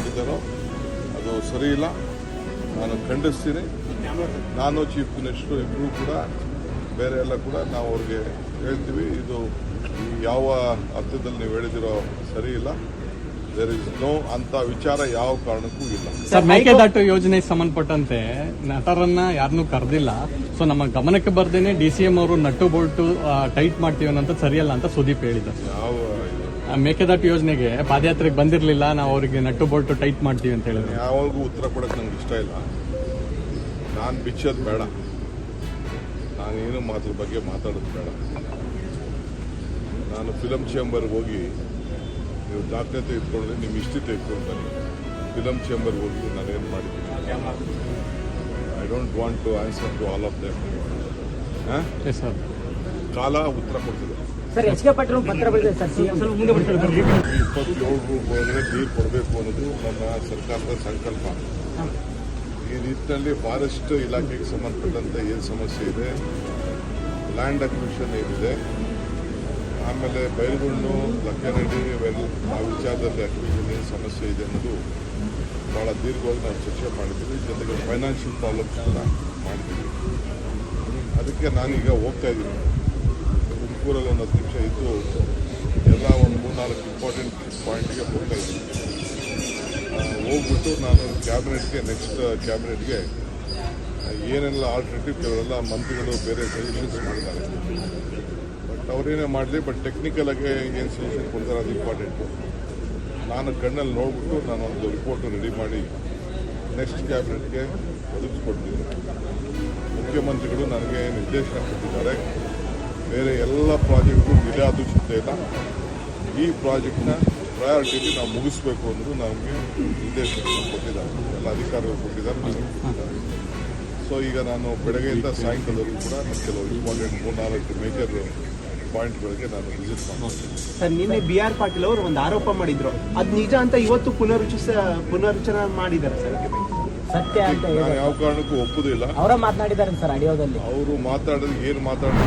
ಮಾಡಿದ್ದಾರೋ ಅದು ಸರಿ ಇಲ್ಲ. ನಾನು ಖಂಡಿಸ್ತೀನಿ. ನಾನು ಚೀಫ್ ಮಿನಿಸ್ಟರ್ ಇಬ್ಬರೂ ಕೂಡ ಬೇರೆ ಎಲ್ಲ ಕೂಡ ನಾವು ಅವ್ರಿಗೆ ಹೇಳ್ತೀವಿ, ಇದು ಯಾವ ಅರ್ಥದಲ್ಲಿ ನೀವು ಹೇಳಿದಿರೋ ಸರಿ ಇಲ್ಲ. ದೇರ್ ಇಸ್ ನೋ ಅಂತ ವಿಚಾರ ಯಾವ ಕಾರಣಕ್ಕೂ ಇಲ್ಲ. ಸರ್, ಮೇಕೆದಾಟು ಯೋಜನೆಗೆ ಸಂಬಂಧಪಟ್ಟಂತೆ ನಟರನ್ನ ಯಾರನ್ನೂ ಕರೆದಿಲ್ಲ. ಸೊ ನಮ್ಮ ಗಮನಕ್ಕೆ ಬರ್ದೇನೆ DCM ಅವರು ನಟ್ಟು ಬೋಲ್ಟು ಟೈಟ್ ಮಾಡ್ತೀವಿ ಅನ್ನೋಂಥ ಸರಿಯಲ್ಲ ಅಂತ ಸುದೀಪ್ ಹೇಳಿದ್ದಾರೆ. ಯಾವ ಮೇಕೆದಾಟು ಯೋಜನೆಗೆ ಪಾದಯಾತ್ರೆಗೆ ಬಂದಿರಲಿಲ್ಲ, ನಾವು ಅವರಿಗೆ ನಟ್ಟು ಬೋಲ್ಟು ಟೈಟ್ ಮಾಡ್ತೀವಿ ಅಂತ ಹೇಳಿದ್ರು. ಯಾವಾಗೂ ಉತ್ತರ ಕೊಡಕ್ಕೆ ನಂಗೆ ಇಷ್ಟ ಇಲ್ಲ. ನಾನು ಬಿಚ್ಚೋದು ಬೇಡ, ನಾನೇನು ಮಾತ್ರ ಬಗ್ಗೆ ಮಾತಾಡೋದು ಬೇಡ. ನಾನು ಫಿಲಮ್ ಚೇಂಬರ್ಗೆ ಹೋಗಿ ನೀವು ದಾಖಲೆ ಇಟ್ಕೊಂಡ್ರೆ ನಿಮ್ಮ ಇಷ್ಟಿ ತೆಗೆದುಕೊಂಡು ಬನ್ನಿ. ಫಿಲಮ್ ಚೇಂಬರ್ಗೆ ಹೋಗಿ ನಾನೇನು ಮಾಡಿದ್ದೀನಿ. I don't want to answer to all of them. ಕಾಲ ಉತ್ತರ ಕೊಡ್ತಿದೆ. ಸರ್, ಎಚ್ ಕೆ ಪಾಟೀಲ್ ಪತ್ರ ಬರೆದಿದೆ ಸರ್. ಸಿಎಂ 27 ಒಳಗಡೆ ನೀರು ಕೊಡಬೇಕು ಅನ್ನೋದು ನಮ್ಮ ಸರ್ಕಾರದ ಸಂಕಲ್ಪ. ಈ ನಿಟ್ಟಿನಲ್ಲಿ ಫಾರೆಸ್ಟ್ ಇಲಾಖೆಗೆ ಸಂಬಂಧಪಟ್ಟಂತೆ ಏನು ಸಮಸ್ಯೆ ಇದೆ, ಲ್ಯಾಂಡ್ ಅಕ್ವಿಷನ್ ಏನಿದೆ, ಆಮೇಲೆ ಬೈಲುಗುಂಡು ಲಕ್ಕನಹಳ್ಳಿ ಆ ವಿಚಾರದಲ್ಲಿ ಅಕ್ವಿಷನ್ ಏನು ಸಮಸ್ಯೆ ಇದೆ ಅನ್ನೋದು ಭಾಳ ದೀರ್ಘವಾಗಿ ನಾವು ಚರ್ಚೆ ಮಾಡಿದ್ದೀವಿ. ಜೊತೆಗೆ ಫೈನಾನ್ಷಿಯಲ್ ಪ್ರಾಬ್ಲಮ್ಸ್ ಕೂಡ ಮಾಡಿದ್ದೀವಿ. ಅದಕ್ಕೆ ನಾನೀಗ ಹೋಗ್ತಾ ಇದ್ದೀನಿ. ತುಮಕೂರಲ್ಲಿ ಒಂದು 10 ನಿಮಿಷ ಇದ್ದು ಎಲ್ಲ ಒಂದು 3-4 ಇಂಪಾರ್ಟೆಂಟ್ ಪಾಯಿಂಟ್ಗೆ ಹೋಗ್ತಾ ಇದ್ದೀನಿ. ಹೋಗ್ಬಿಟ್ಟು ನಾನು ಕ್ಯಾಬಿನೆಟ್ಗೆ ನೆಕ್ಸ್ಟ್ ಕ್ಯಾಬಿನೆಟ್ಗೆ ಏನೆಲ್ಲ ಆಲ್ಟರ್ನೇಟಿವ್ ಕೆಲವೆಲ್ಲ ಮಂತ್ರಿಗಳು ಬೇರೆ ಸಜೆಷನ್ಸ್ ಮಾಡಿದ್ದಾರೆ. ಬಟ್ ಅವರೇನೇ ಮಾಡಲಿ, ಬಟ್ ಟೆಕ್ನಿಕಲ್ ಆಗಿ ಏನು ಸಜೆಷನ್ ಕೊಡ್ತಾರೆ ಅದು ಇಂಪಾರ್ಟೆಂಟು. ನಾನು ಕಣ್ಣಲ್ಲಿ ನೋಡ್ಬಿಟ್ಟು ನಾನೊಂದು ರಿಪೋರ್ಟು ರೆಡಿ ಮಾಡಿ ನೆಕ್ಸ್ಟ್ ಕ್ಯಾಬಿನೆಟ್ಗೆ ಒದಗಿಸ್ಕೊಡ್ತೀನಿ. ಮುಖ್ಯಮಂತ್ರಿಗಳು ನನಗೆ ನಿರ್ದೇಶನ ಕೊಟ್ಟಿದ್ದಾರೆ. ಬೇರೆ ಎಲ್ಲ ಪ್ರಾಜೆಕ್ಟು ವಿಧಾದೂಷಿತ ಇಲ್ಲ. ಈ ಪ್ರಾಜೆಕ್ಟ್ನ ಪ್ರಯಾರಿಟಿಲಿ ನಾವು ಮುಗಿಸ್ಬೇಕು ಅನ್ನೋದು ನಮಗೆ ನಿರ್ದೇಶನ ಕೊಟ್ಟಿದ್ದಾರೆ. ಎಲ್ಲ ಅಧಿಕಾರಿಗಳು ಕೊಟ್ಟಿದ್ದಾರೆ. ಸೊ ಈಗ ನಾನು ಬೆಳಗ್ಗೆಯಿಂದ ಸಾಯಂಕಾಲದವರೆಗೂ ಕೂಡ ಕೆಲವು ಇಂಪಾರ್ಟೆಂಟ್ 3-4 ಮೇಜರ್ ಪಾಯಿಂಟ್ಗಳಿಗೆ ನಾನು ವಿಸಿಟ್ ಮಾಡ್ತೀನಿ. ಸರ್, ನಿನ್ನೆ BR ಪಾಟೀಲ್ ಅವರು ಒಂದು ಆರೋಪ ಮಾಡಿದ್ರು, ಅದು ನಿಜ ಅಂತ ಇವತ್ತು ಪುನರುಚ್ಚನೆ ಮಾಡಿದ್ದಾರೆ ಸರ್. ಸತ್ಯ ಅಂತ ನಾನು ಯಾವ ಕಾರಣಕ್ಕೂ ಒಪ್ಪುದಿಲ್ಲ. ಅವರ ಮಾತನಾಡಿದ್ದಾರೆ ಸರ್ ಆಡಿಯೋದಲ್ಲಿ. ಅವರು ಮಾತಾಡೋದು ಏನು ಮಾತಾಡೋದು